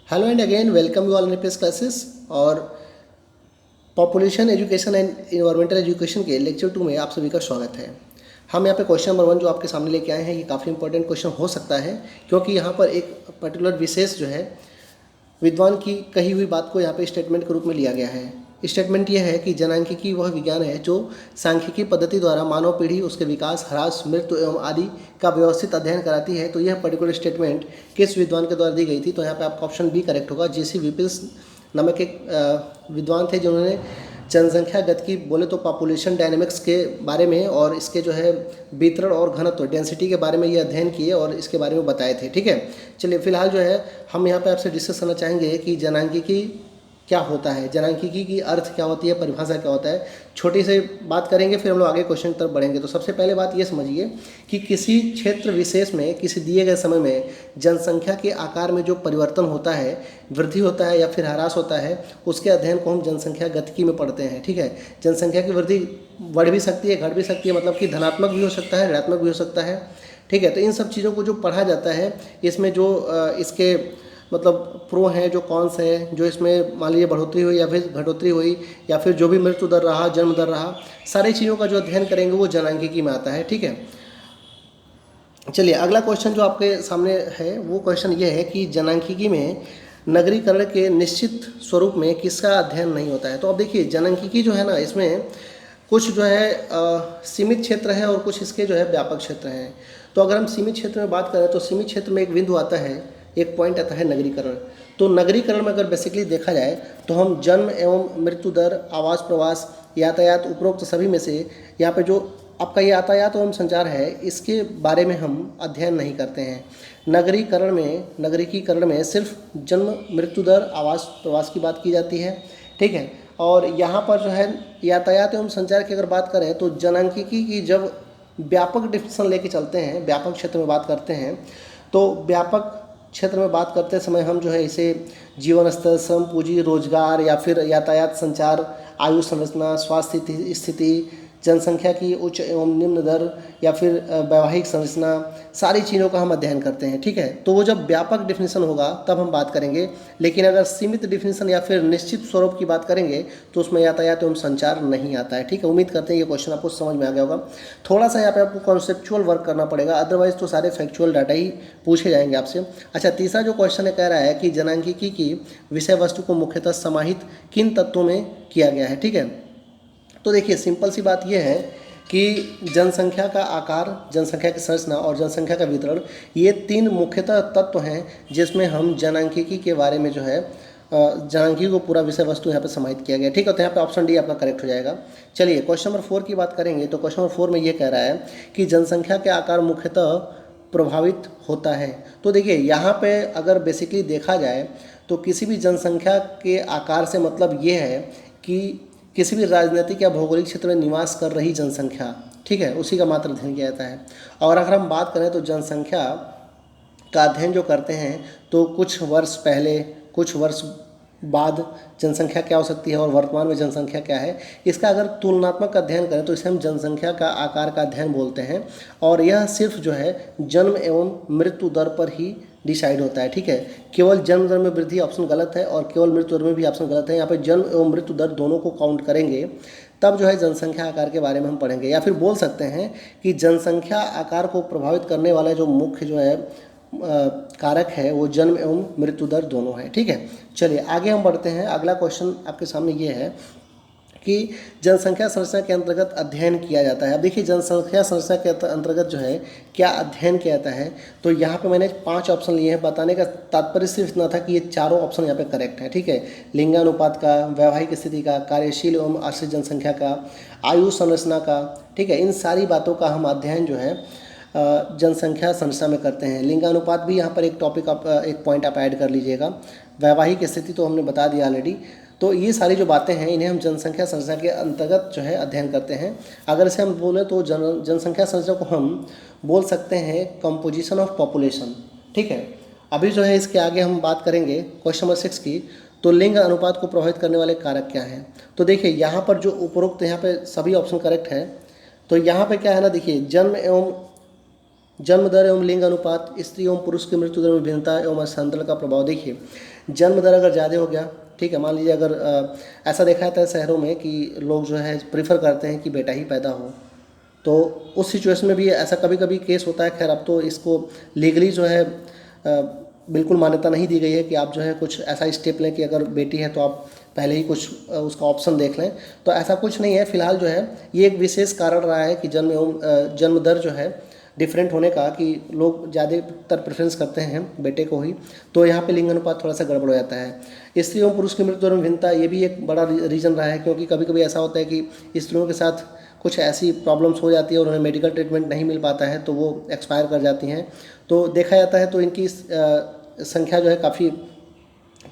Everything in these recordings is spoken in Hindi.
Hello and again welcome you all in APS classes. और population education and environmental education के लेक्चर 2 में आप सभी का स्वागत है। हम यहाँ पे क्वेश्चन नंबर 1 जो आपके सामने लेके आए हैं, ये काफ़ी इंपॉर्टेंट क्वेश्चन हो सकता है, क्योंकि यहाँ पर एक पर्टिकुलर विशेष जो है विद्वान की कही हुई बात को यहाँ पे स्टेटमेंट के रूप में लिया गया है। स्टेटमेंट यह है कि जनांकिकी वह विज्ञान है जो सांख्यिकी पद्धति द्वारा मानव पीढ़ी, उसके विकास, ह्रास, मृत्यु एवं आदि का व्यवस्थित अध्ययन कराती है। तो यह पर्टिकुलर स्टेटमेंट किस विद्वान के द्वारा दी गई थी? तो यहाँ पे आपका ऑप्शन बी करेक्ट होगा। JC विपिल्स नामक एक विद्वान थे जिन्होंने जनसंख्या गतिकी बोले तो पॉपुलेशन डायनेमिक्स के बारे में और इसके जो है वितरण और घनत्व डेंसिटी के बारे में ये अध्ययन किए और इसके बारे में बताए थे। ठीक है, चलिए फिलहाल जो है हम यहाँ पे आपसे डिस्कस करना चाहेंगे कि जनांकिकी क्या होता है, जनांकिकी की अर्थ क्या होती है, परिभाषा क्या होता है। छोटी से बात करेंगे, फिर हम लोग आगे क्वेश्चन की तरफ बढ़ेंगे। तो सबसे पहले बात ये समझिए कि किसी क्षेत्र विशेष में किसी दिए गए समय में जनसंख्या के आकार में जो परिवर्तन होता है, वृद्धि होता है या फिर ह्रास होता है, उसके अध्ययन को हम जनसंख्या गतिकी में पढ़ते हैं। ठीक है, जनसंख्या की वृद्धि बढ़ भी सकती है, घट भी सकती है, मतलब कि धनात्मक भी हो सकता है, ऋणात्मक भी हो सकता है। ठीक है, तो इन सब चीज़ों को जो पढ़ा जाता है, इसमें जो इसके मतलब प्रो हैं, जो कॉन्स हैं, जो इसमें मान लीजिए बढ़ोतरी हुई या फिर घटोतरी हुई या फिर जो भी मृत्यु दर रहा, जन्म दर रहा, सारी चीज़ों का जो अध्ययन करेंगे वो जनांकिकी में आता है। ठीक है, चलिए अगला क्वेश्चन जो आपके सामने है वो क्वेश्चन ये है कि जनांकिकी में नगरीकरण के निश्चित स्वरूप में किसका अध्ययन नहीं होता है। तो अब देखिए जनांकिकी जो है ना, इसमें कुछ जो है सीमित क्षेत्र है और कुछ इसके जो है व्यापक क्षेत्र हैं। तो अगर हम सीमित क्षेत्र में बात करें तो सीमित क्षेत्र में एक बिंदु आता है, एक पॉइंट आता है नगरीकरण। तो नगरीकरण में अगर बेसिकली देखा जाए तो हम जन्म एवं मृत्यु दर, आवास प्रवास, यातायात, उपरोक्त सभी में से यहाँ पे जो आपका ये यातायात एवं संचार है, इसके बारे में हम अध्ययन नहीं करते हैं। नगरीकरण में सिर्फ जन्म, मृत्यु दर, आवास प्रवास की बात की जाती है। ठीक है, और यहाँ पर जो है यातायात एवं संचार की अगर बात करें तो जनांकिकी की जब व्यापक डिफिनेशन लेके चलते हैं, व्यापक क्षेत्र में बात करते हैं, तो व्यापक क्षेत्र में बात करते समय हम जो है इसे जीवन स्तर, श्रम पूंजी, रोजगार या फिर यातायात, संचार, आयु संरचना, स्वास्थ्य स्थिति, जनसंख्या की उच्च एवं निम्न दर या फिर वैवाहिक संरचना, सारी चीज़ों का हम अध्ययन करते हैं। ठीक है, तो वो जब व्यापक डिफिनेशन होगा तब हम बात करेंगे, लेकिन अगर सीमित डिफिनेशन या फिर निश्चित स्वरूप की बात करेंगे तो उसमें यातायात एवं संचार नहीं आता है। ठीक है, उम्मीद करते हैं ये क्वेश्चन आपको समझ में आ गया होगा। थोड़ा सा यहाँ पे आपको कॉन्सेप्चुअल वर्क करना पड़ेगा, अदरवाइज तो सारे फैक्चुअल डाटा ही पूछे जाएंगे आपसे। अच्छा, तीसरा जो क्वेश्चन है कह रहा है कि जनांकिकी की विषय वस्तु को मुख्यतः समाहित किन तत्वों में किया गया है। ठीक है, तो देखिए सिंपल सी बात यह है कि जनसंख्या का आकार, जनसंख्या की संरचना और जनसंख्या का वितरण, ये तीन मुख्यतः तत्व हैं जिसमें हम जनांकिकी के बारे में जो है जनांकिकी को पूरा विषय वस्तु यहाँ पे समाहित किया गया। ठीक है, तो यहाँ पे ऑप्शन डी आपका करेक्ट हो जाएगा। चलिए क्वेश्चन नंबर 4 की बात करेंगे। तो क्वेश्चन नंबर 4 में ये कह रहा है कि जनसंख्या के आकार मुख्यतः प्रभावित होता है। तो देखिए यहाँ पे अगर बेसिकली देखा जाए तो किसी भी जनसंख्या के आकार से मतलब ये है कि किसी भी राजनीतिक या भौगोलिक क्षेत्र में निवास कर रही जनसंख्या, ठीक है, उसी का मात्र अध्ययन किया जाता है। और अगर हम बात करें तो जनसंख्या का अध्ययन जो करते हैं तो कुछ वर्ष पहले, कुछ वर्ष बाद जनसंख्या क्या हो सकती है और वर्तमान में जनसंख्या क्या है, इसका अगर तुलनात्मक अध्ययन करें तो इसे हम जनसंख्या का आकार का अध्ययन बोलते हैं। और यह सिर्फ जो है जन्म एवं मृत्यु दर पर ही डिसाइड होता है। ठीक है, केवल जन्म दर में वृद्धि ऑप्शन गलत है और केवल मृत्यु दर में भी ऑप्शन गलत है। यहाँ पे जन्म एवं मृत्यु दर दोनों को काउंट करेंगे तब जो है जनसंख्या आकार के बारे में हम पढ़ेंगे। या फिर बोल सकते हैं कि जनसंख्या आकार को प्रभावित करने वाला जो मुख्य जो है कारक है वो जन्म एवं मृत्यु दर दोनों है। ठीक है, चलिए आगे हम बढ़ते हैं। अगला क्वेश्चन आपके सामने ये है कि जनसंख्या संरचना के अंतर्गत अध्ययन किया जाता है। अब देखिए जनसंख्या संरचना के अंतर्गत जो है क्या अध्ययन किया जाता है, तो यहाँ पे मैंने 5 ऑप्शन लिए हैं। बताने का तात्पर्य सिर्फ इतना था कि ये चारों ऑप्शन यहाँ पे करेक्ट है। ठीक है, लिंगानुपात का, वैवाहिक स्थिति का, कार्यशील एवं आश्रित जनसंख्या का, आयु संरचना का। ठीक है, इन सारी बातों का हम अध्ययन जो है जनसंख्या संरचना में करते हैं। लिंगानुपात भी यहाँ पर एक टॉपिक आप एक पॉइंट आप ऐड कर लीजिएगा। वैवाहिक स्थिति तो हमने बता दिया ऑलरेडी। तो ये सारी जो बातें हैं इन्हें हम जनसंख्या संरचना के अंतर्गत जो है अध्ययन करते हैं। अगर इसे हम बोलें तो जनसंख्या संरचना को हम बोल सकते हैं कंपोजिशन ऑफ पॉपुलेशन। ठीक है, अभी जो है इसके आगे हम बात करेंगे क्वेश्चन नंबर 6 की। तो लिंग अनुपात को प्रभावित करने वाले कारक क्या हैं। तो देखिए यहाँ पर जो उपरोक्त यहाँ पे सभी ऑप्शन करेक्ट है। तो यहाँ पे क्या है ना, देखिए जन्म एवं जन्म दर एवं लिंग अनुपात, स्त्री एवं पुरुष की मृत्यु दर में भिन्नता एवं स्थानांतरण का प्रभाव। देखिए जन्म दर अगर ज़्यादा हो गया, ठीक है, मान लीजिए अगर ऐसा देखा जाता है शहरों में कि लोग जो है प्रीफर करते हैं कि बेटा ही पैदा हो, तो उस सिचुएशन में भी ऐसा कभी कभी केस होता है। खैर अब तो इसको लीगली जो है बिल्कुल मान्यता नहीं दी गई है कि आप जो है कुछ ऐसा स्टेप लें कि अगर बेटी है तो आप पहले ही कुछ उसका ऑप्शन देख लें, तो ऐसा कुछ नहीं है। फिलहाल जो है ये एक विशेष कारण रहा है कि जन्म दर जो है डिफरेंट होने का, कि लोग ज़्यादातर प्रेफरेंस करते हैं बेटे को ही, तो यहाँ पे लिंग अनुपात थोड़ा सा गड़बड़ हो जाता है। स्त्री एवं पुरुष की मृत्यु दर में भिन्नता, ये भी एक बड़ा रीज़न रहा है, क्योंकि कभी कभी ऐसा होता है कि स्त्रियों के साथ कुछ ऐसी प्रॉब्लम्स हो जाती है और उन्हें मेडिकल ट्रीटमेंट नहीं मिल पाता है, तो वो एक्सपायर कर जाती हैं। तो देखा जाता है तो इनकी संख्या जो है काफ़ी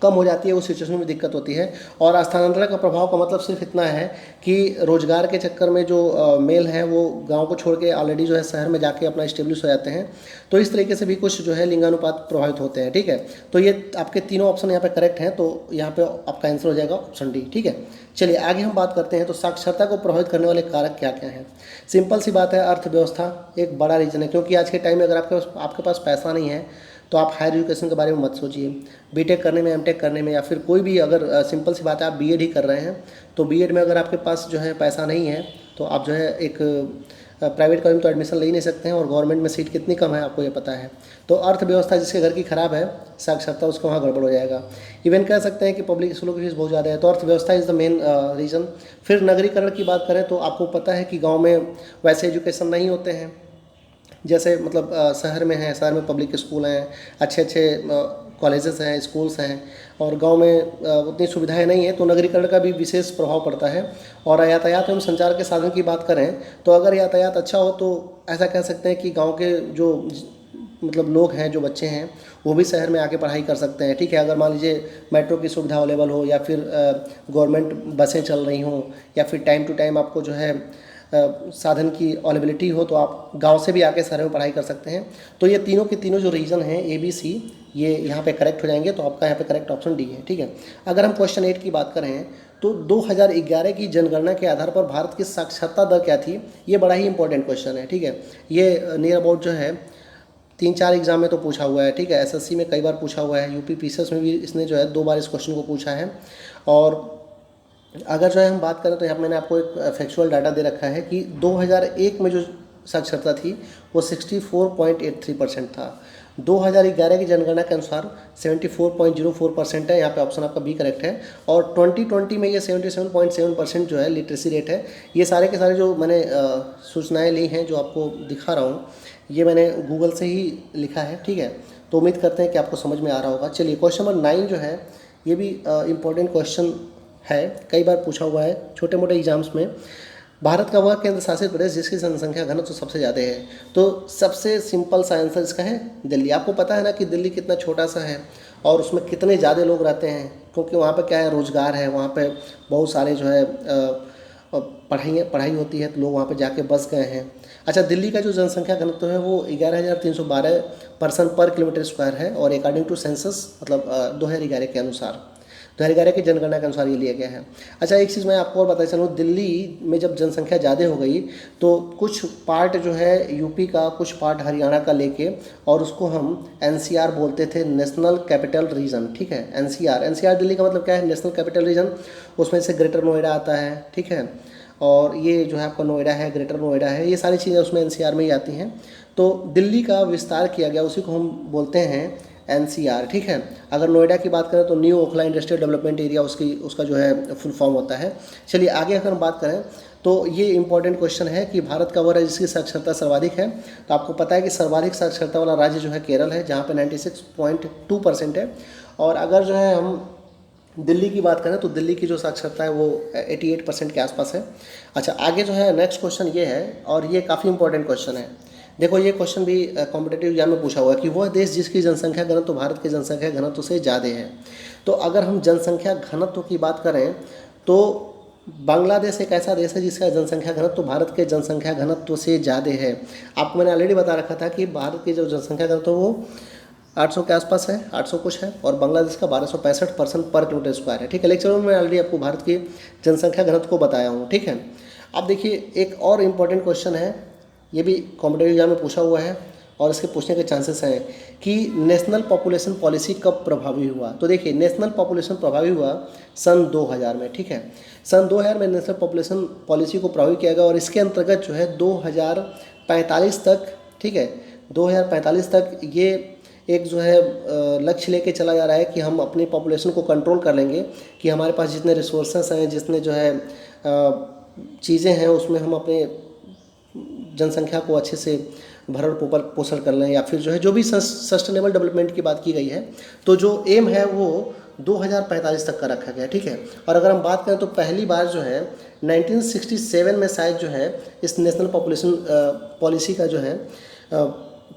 कम हो जाती है, उस सिचुएशन में दिक्कत होती है। और स्थानांतरण का प्रभाव का मतलब सिर्फ इतना है कि रोजगार के चक्कर में जो मेल हैं वो गांव को छोड़ के ऑलरेडी जो है शहर में जाके अपना इस्टेब्लिश हो जाते हैं, तो इस तरीके से भी कुछ जो है लिंगानुपात प्रभावित होते हैं। ठीक है, तो ये आपके तीनों ऑप्शन यहाँ पे करेक्ट हैं, तो यहाँ पे आपका आंसर हो जाएगा ऑप्शन डी। ठीक है, चलिए आगे हम बात करते हैं। तो साक्षरता को प्रभावित करने वाले कारक क्या क्या हैं। सिंपल सी बात है, अर्थव्यवस्था एक बड़ा रीजन है, क्योंकि आज के टाइम में अगर आपके पास पैसा नहीं है तो आप हायर एजुकेशन के बारे में मत सोचिए। बीटेक करने में, एमटेक करने में, या फिर कोई भी, अगर सिंपल सी बात है आप बीएड ही कर रहे हैं, तो बीएड में अगर आपके पास जो है पैसा नहीं है तो आप जो है एक प्राइवेट कॉलेज में तो एडमिशन ले ही नहीं सकते हैं, और गवर्नमेंट में सीट कितनी कम है आपको ये पता है। तो अर्थव्यवस्था जिसके घर की खराब है, साक्षरता उसका वहाँ गड़बड़ हो जाएगा। इवन कह सकते हैं कि पब्लिक स्कूलों की फीस बहुत ज़्यादा है, तो अर्थव्यवस्था इज़ द मेन रीज़न। फिर नगरीकरण की बात करें तो आपको पता है कि गाँव में वैसे एजुकेशन नहीं होते हैं, जैसे मतलब शहर में है, शहर में पब्लिक स्कूल हैं, अच्छे अच्छे कॉलेजेस हैं, स्कूल्स हैं, और गांव में उतनी सुविधाएं नहीं है, तो नगरीकरण का भी विशेष प्रभाव पड़ता है। और यातायात एवं संचार के साधन की बात करें तो अगर यातायात अच्छा हो तो ऐसा कह सकते हैं कि गांव के जो मतलब लोग हैं, जो बच्चे हैं, वो भी शहर में आके पढ़ाई कर सकते हैं। ठीक है, अगर मान लीजिए मेट्रो की सुविधा अवेलेबल हो, या फिर गवर्नमेंट बसें चल रही हों, या फिर टाइम टू टाइम आपको जो है साधन की अवेलेबिलिटी हो, तो आप गांव से भी आके शहर में पढ़ाई कर सकते हैं। तो ये तीनों के तीनों जो रीज़न हैं ए बी सी, ये यहाँ पे करेक्ट हो जाएंगे, तो आपका यहाँ पे करेक्ट ऑप्शन डी है। ठीक है, अगर हम क्वेश्चन 8 की बात करें तो 2011 की जनगणना के आधार पर भारत की साक्षरता दर क्या थी। ये बड़ा ही इंपॉर्टेंट क्वेश्चन है। ठीक है, ये नियर अबाउट जो है 3-4 एग्जाम में तो पूछा हुआ है। ठीक है, एसएससी में कई बार पूछा हुआ है, यूपी पीसीएस में भी इसने जो है 2 बार इस क्वेश्चन को पूछा है। और अगर जो है हम बात करें तो यहाँ मैंने आपको एक फैक्चुअल डाटा दे रखा है कि 2001 में जो साक्षरता थी वो 64.83% था। 2011 की जनगणना के अनुसार 74.04% है, यहाँ पे ऑप्शन आपका बी करेक्ट है। और 2020 में ये 77.7% जो है लिटरेसी रेट है। ये सारे के सारे जो मैंने सूचनाएं ली हैं, जो आपको दिखा रहा हूँ, ये मैंने गूगल से ही लिखा है। ठीक है, तो उम्मीद करते हैं कि आपको समझ में आ रहा होगा। चलिए क्वेश्चन नंबर 9 जो है ये भी इम्पोर्टेंट क्वेश्चन है, कई बार पूछा हुआ है छोटे मोटे एग्जाम्स में। भारत का वह केंद्र शासित प्रदेश जिसकी जनसंख्या घनत्व सबसे ज़्यादा है। तो सबसे सिंपल सा आंसर इसका है दिल्ली। आपको पता है ना कि दिल्ली कितना छोटा सा है और उसमें कितने ज़्यादा लोग रहते हैं, क्योंकि वहाँ पे क्या है, रोज़गार है, वहाँ पे बहुत सारे जो है पढ़ाई होती है, तो लोग वहाँ पे जाके बस गए हैं। अच्छा, दिल्ली का जो जनसंख्या घनत्व है वो 11,312 पर्सन पर किलोमीटर स्क्वायर है, और अकॉर्डिंग टू सेंसस मतलब 2011 के अनुसार, 2011 की जनगणना के अनुसार ये लिया गया है। अच्छा, एक चीज़ मैं आपको और बताना चलूँ, दिल्ली में जब जनसंख्या ज़्यादा हो गई तो कुछ पार्ट जो है यूपी का, कुछ पार्ट हरियाणा का लेके, और उसको हम एनसीआर बोलते थे, नेशनल कैपिटल रीजन। ठीक है, एनसीआर दिल्ली का मतलब क्या है, नेशनल कैपिटल रीजन। उसमें से ग्रेटर नोएडा आता है। ठीक है, और ये जो है आपका नोएडा है, ग्रेटर नोएडा है, ये सारी चीज़ें उसमें एनसीआर में ही आती हैं। तो दिल्ली का विस्तार किया गया, उसी को हम बोलते हैं एनसीआर। ठीक है, अगर नोएडा की बात करें तो new Okhla industrial development area उसका जो है फुल फॉर्म होता है। चलिए आगे अगर हम बात करें तो ये इंपॉर्टेंट क्वेश्चन है कि भारत का वह राज्य जिसकी साक्षरता सर्वाधिक है। तो आपको पता है कि सर्वाधिक साक्षरता वाला राज्य जो है केरल है, जहाँ पे 96.2% है। और अगर जो है हम दिल्ली की बात करें तो दिल्ली की जो साक्षरता है वो 88% के आसपास है। अच्छा, आगे जो है नेक्स्ट क्वेश्चन ये है, और ये काफ़ी इंपॉर्टेंट क्वेश्चन है। देखो, ये क्वेश्चन भी कॉम्पिटेटिव एग्जाम में पूछा हुआ है कि वह देश जिसकी जनसंख्या घनत्व भारत के जनसंख्या घनत्व से ज़्यादा है। तो अगर हम जनसंख्या घनत्व की बात करें तो बांग्लादेश एक ऐसा देश है जिसका जनसंख्या घनत्व भारत के जनसंख्या घनत्व से ज़्यादा है। आपको मैंने ऑलरेडी बता रखा था कि भारत की जो जनसंख्या घनत्व वो 800 के आसपास है, 800 कुछ है, और बांग्लादेश का 1265 पर्सन पर किलोमीटर स्क्वायर है। ठीक है, लेक्चर में मैं ऑलरेडी आपको भारत की जनसंख्या घनत्व को बताया हूँ। ठीक है, अब देखिए एक और इम्पॉर्टेंट क्वेश्चन है, ये भी कॉम्पिटेटिव एग्जाम में पूछा हुआ है, और इसके पूछने के चांसेस हैं कि नेशनल पॉपुलेशन पॉलिसी कब प्रभावी हुआ। तो देखिए नेशनल पॉपुलेशन प्रभावी हुआ सन 2000 में, ठीक है। सन 2000 में नेशनल पॉपुलेशन पॉलिसी को प्रभावी किया गया और इसके अंतर्गत जो है 2045 तक, ठीक है, 2045 तक ये एक जो है लक्ष्य लेके चला जा रहा है कि हम अपनी पॉपुलेशन को कंट्रोल कर लेंगे, कि हमारे पास जितने रिसोर्सेस हैं, जितने जो है चीज़ें हैं, उसमें हम अपने जनसंख्या को अच्छे से भरण पोषण कर लें, या फिर जो है जो भी सस्टेनेबल डेवलपमेंट की बात की गई है, तो जो एम है वो 2045 तक का रखा गया, ठीक है। और अगर हम बात करें तो पहली बार जो है 1967 में शायद जो है इस नेशनल पॉपुलेशन पॉलिसी का जो है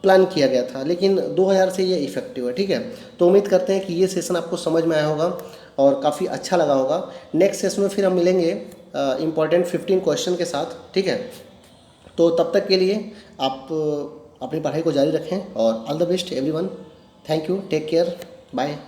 प्लान किया गया था, लेकिन 2000 से ये इफेक्टिव है, ठीक है। तो उम्मीद करते हैं कि ये सेशन आपको समझ में आया होगा और काफ़ी अच्छा लगा होगा। नेक्स्ट सेशन में फिर हम मिलेंगे इम्पॉर्टेंट 15 क्वेश्चन के साथ, ठीक है। तो तब तक के लिए आप अपनी पढ़ाई को जारी रखें और all the best everyone. Thank you, take care, bye.